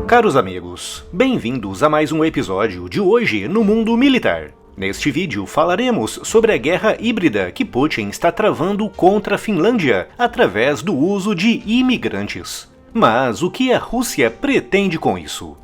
Caros amigos, bem-vindos a mais um episódio de Hoje no Mundo Militar. Neste vídeo falaremos sobre a guerra híbrida que Putin está travando contra a Finlândia através do uso de imigrantes. Mas o que a Rússia pretende com isso?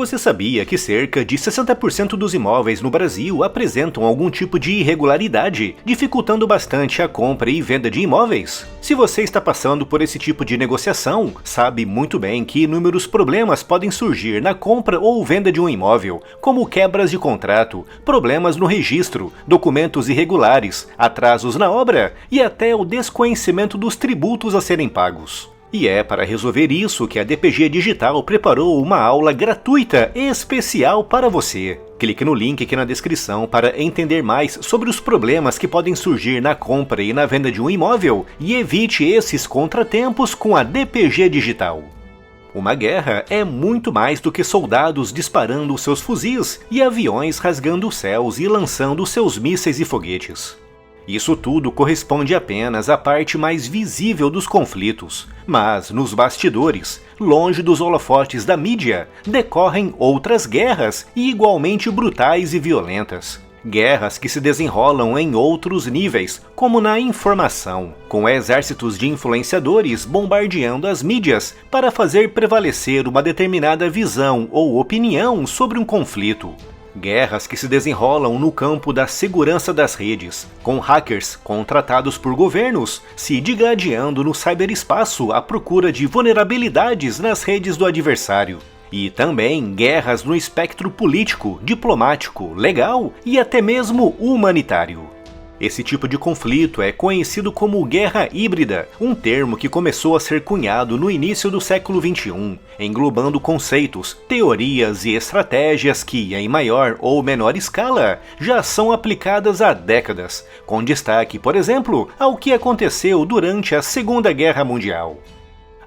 Você sabia que cerca de 60% dos imóveis no Brasil apresentam algum tipo de irregularidade, dificultando bastante a compra e venda de imóveis? Se você está passando por esse tipo de negociação, sabe muito bem que inúmeros problemas podem surgir na compra ou venda de um imóvel, como quebras de contrato, problemas no registro, documentos irregulares, atrasos na obra e até o desconhecimento dos tributos a serem pagos. E é para resolver isso que a DPG Digital preparou uma aula gratuita e especial para você. Clique no link aqui na descrição para entender mais sobre os problemas que podem surgir na compra e na venda de um imóvel e evite esses contratempos com a DPG Digital. Uma guerra é muito mais do que soldados disparando seus fuzis e aviões rasgando os céus e lançando seus mísseis e foguetes. Isso tudo corresponde apenas à parte mais visível dos conflitos, mas nos bastidores, longe dos holofotes da mídia, decorrem outras guerras igualmente brutais e violentas. Guerras que se desenrolam em outros níveis, como na informação, com exércitos de influenciadores bombardeando as mídias para fazer prevalecer uma determinada visão ou opinião sobre um conflito. Guerras que se desenrolam no campo da segurança das redes, com hackers contratados por governos se digladiando no ciberespaço à procura de vulnerabilidades nas redes do adversário. E também guerras no espectro político, diplomático, legal e até mesmo humanitário. Esse tipo de conflito é conhecido como guerra híbrida, um termo que começou a ser cunhado no início do século XXI, englobando conceitos, teorias e estratégias que, em maior ou menor escala, já são aplicadas há décadas, com destaque, por exemplo, ao que aconteceu durante a Segunda Guerra Mundial.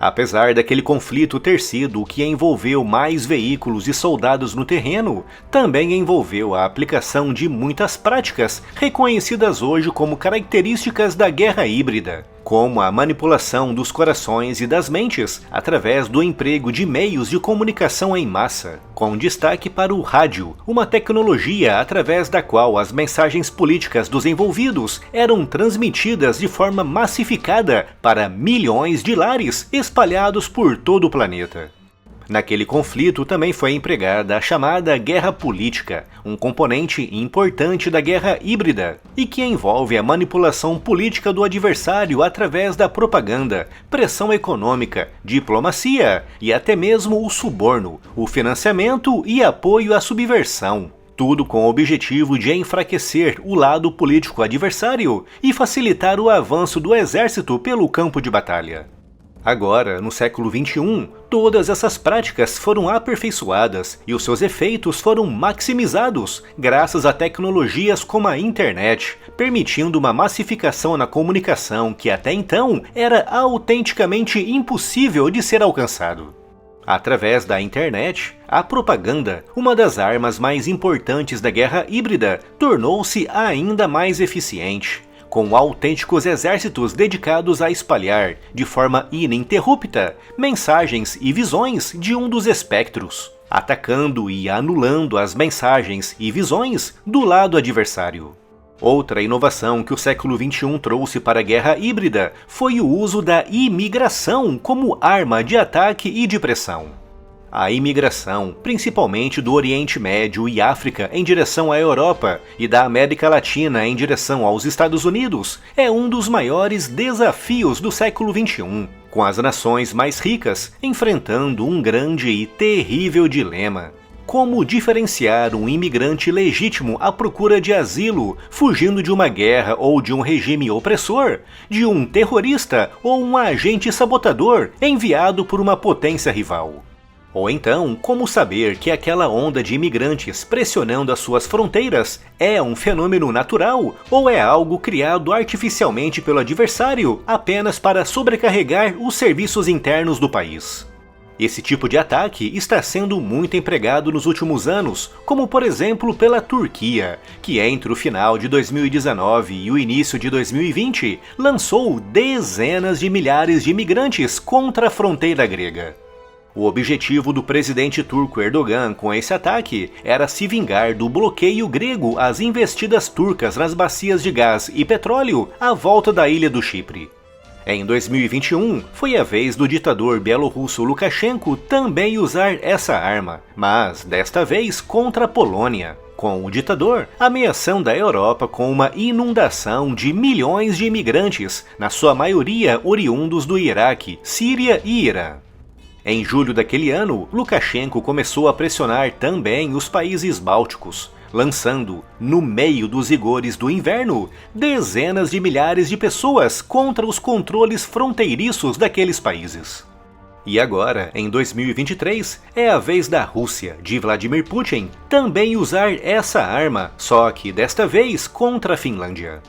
Apesar daquele conflito ter sido o que envolveu mais veículos e soldados no terreno, também envolveu a aplicação de muitas práticas reconhecidas hoje como características da guerra híbrida, como a manipulação dos corações e das mentes através do emprego de meios de comunicação em massa, com destaque para o rádio, uma tecnologia através da qual as mensagens políticas dos envolvidos eram transmitidas de forma massificada para milhões de lares espalhados por todo o planeta. Naquele conflito também foi empregada a chamada guerra política, um componente importante da guerra híbrida, e que envolve a manipulação política do adversário através da propaganda, pressão econômica, diplomacia e até mesmo o suborno, o financiamento e apoio à subversão. Tudo com o objetivo de enfraquecer o lado político adversário e facilitar o avanço do exército pelo campo de batalha. Agora, no século XXI, todas essas práticas foram aperfeiçoadas e os seus efeitos foram maximizados graças a tecnologias como a internet, permitindo uma massificação na comunicação que até então era autenticamente impossível de ser alcançado. Através da internet, a propaganda, uma das armas mais importantes da guerra híbrida, tornou-se ainda mais eficiente, com autênticos exércitos dedicados a espalhar, de forma ininterrupta, mensagens e visões de um dos espectros, atacando e anulando as mensagens e visões do lado adversário. Outra inovação que o século XXI trouxe para a guerra híbrida foi o uso da imigração como arma de ataque e de pressão. A imigração, principalmente do Oriente Médio e África em direção à Europa e da América Latina em direção aos Estados Unidos, é um dos maiores desafios do século XXI, com as nações mais ricas enfrentando um grande e terrível dilema. Como diferenciar um imigrante legítimo à procura de asilo, fugindo de uma guerra ou de um regime opressor, de um terrorista ou um agente sabotador enviado por uma potência rival? Ou então, como saber que aquela onda de imigrantes pressionando as suas fronteiras é um fenômeno natural ou é algo criado artificialmente pelo adversário apenas para sobrecarregar os serviços internos do país? Esse tipo de ataque está sendo muito empregado nos últimos anos, como por exemplo pela Turquia, que entre o final de 2019 e o início de 2020 lançou dezenas de milhares de imigrantes contra a fronteira grega. O objetivo do presidente turco Erdogan com esse ataque era se vingar do bloqueio grego às investidas turcas nas bacias de gás e petróleo à volta da ilha do Chipre. Em 2021, foi a vez do ditador bielorrusso Lukashenko também usar essa arma, mas desta vez contra a Polônia, com o ditador ameaçando a Europa com uma inundação de milhões de imigrantes, na sua maioria oriundos do Iraque, Síria e Irã. Em julho daquele ano, Lukashenko começou a pressionar também os países bálticos, lançando, no meio dos rigores do inverno, dezenas de milhares de pessoas contra os controles fronteiriços daqueles países. E agora, em 2023, é a vez da Rússia, de Vladimir Putin, também usar essa arma, só que desta vez contra a Finlândia.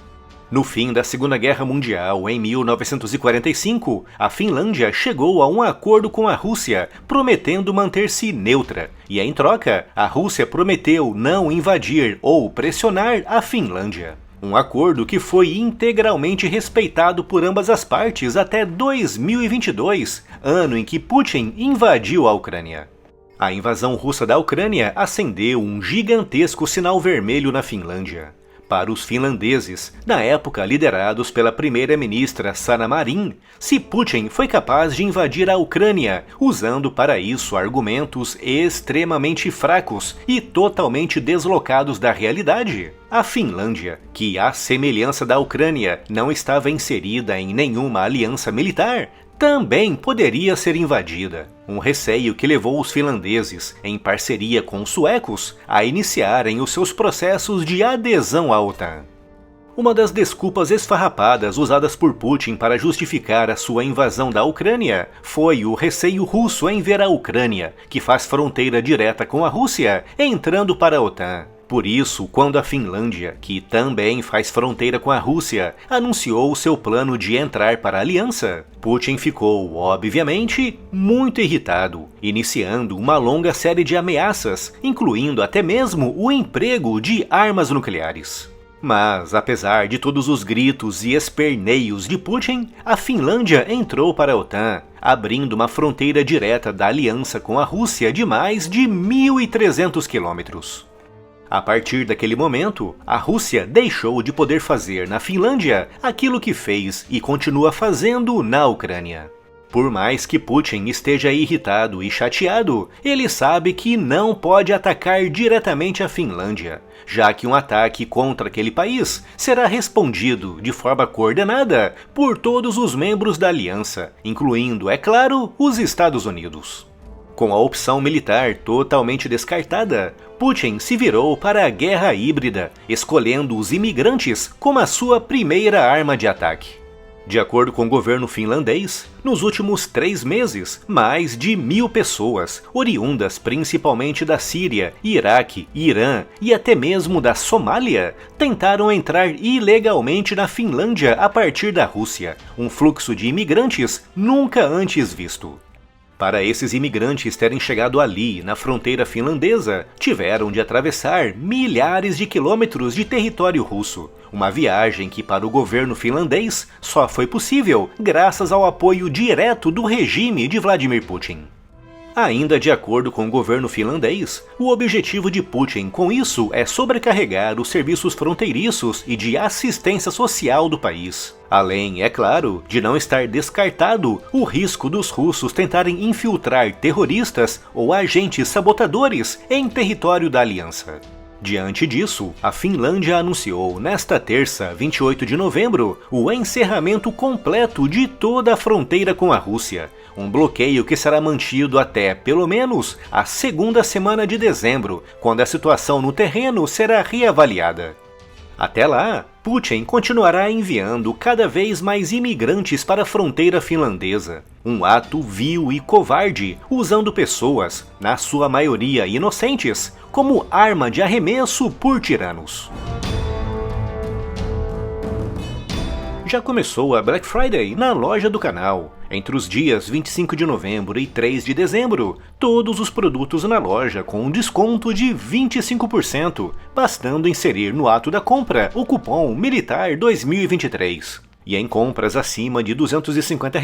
No fim da Segunda Guerra Mundial, em 1945, a Finlândia chegou a um acordo com a Rússia, prometendo manter-se neutra, e em troca, a Rússia prometeu não invadir ou pressionar a Finlândia. Um acordo que foi integralmente respeitado por ambas as partes até 2022, ano em que Putin invadiu a Ucrânia. A invasão russa da Ucrânia acendeu um gigantesco sinal vermelho na Finlândia. Para os finlandeses, na época liderados pela primeira-ministra Sanna Marin, se Putin foi capaz de invadir a Ucrânia, usando para isso argumentos extremamente fracos e totalmente deslocados da realidade, a Finlândia, que à semelhança da Ucrânia não estava inserida em nenhuma aliança militar, também poderia ser invadida. Um receio que levou os finlandeses, em parceria com os suecos, a iniciarem os seus processos de adesão à OTAN. Uma das desculpas esfarrapadas usadas por Putin para justificar a sua invasão da Ucrânia foi o receio russo em ver a Ucrânia, que faz fronteira direta com a Rússia, entrando para a OTAN. Por isso, quando a Finlândia, que também faz fronteira com a Rússia, anunciou seu plano de entrar para a aliança, Putin ficou, obviamente, muito irritado, iniciando uma longa série de ameaças, incluindo até mesmo o emprego de armas nucleares. Mas, apesar de todos os gritos e esperneios de Putin, a Finlândia entrou para a OTAN, abrindo uma fronteira direta da aliança com a Rússia de mais de 1.300 quilômetros. A partir daquele momento, a Rússia deixou de poder fazer na Finlândia aquilo que fez e continua fazendo na Ucrânia. Por mais que Putin esteja irritado e chateado, ele sabe que não pode atacar diretamente a Finlândia, já que um ataque contra aquele país será respondido de forma coordenada por todos os membros da aliança, incluindo, é claro, os Estados Unidos. Com a opção militar totalmente descartada, Putin se virou para a guerra híbrida, escolhendo os imigrantes como a sua primeira arma de ataque. De acordo com o governo finlandês, nos últimos 3 meses, mais de 1.000 pessoas, oriundas principalmente da Síria, Iraque, Irã e até mesmo da Somália, tentaram entrar ilegalmente na Finlândia a partir da Rússia, um fluxo de imigrantes nunca antes visto. Para esses imigrantes terem chegado ali, na fronteira finlandesa, tiveram de atravessar milhares de quilômetros de território russo, uma viagem que para o governo finlandês só foi possível graças ao apoio direto do regime de Vladimir Putin. Ainda de acordo com o governo finlandês, o objetivo de Putin com isso é sobrecarregar os serviços fronteiriços e de assistência social do país. Além, é claro, de não estar descartado o risco dos russos tentarem infiltrar terroristas ou agentes sabotadores em território da aliança. Diante disso, a Finlândia anunciou nesta terça, 28 de novembro, o encerramento completo de toda a fronteira com a Rússia, um bloqueio que será mantido até, pelo menos, a segunda semana de dezembro, quando a situação no terreno será reavaliada. Até lá, Putin continuará enviando cada vez mais imigrantes para a fronteira finlandesa, um ato vil e covarde, usando pessoas, na sua maioria inocentes, como arma de arremesso por tiranos. Já começou a Black Friday na loja do canal. Entre os dias 25 de novembro e 3 de dezembro, todos os produtos na loja com um desconto de 25%, bastando inserir no ato da compra o cupom Militar 2023. E em compras acima de R$ 250,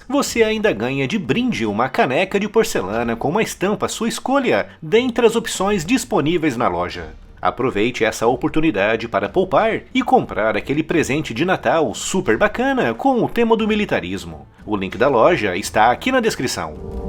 você ainda ganha de brinde uma caneca de porcelana com uma estampa à sua escolha, dentre as opções disponíveis na loja. Aproveite essa oportunidade para poupar e comprar aquele presente de Natal super bacana com o tema do militarismo. O link da loja está aqui na descrição.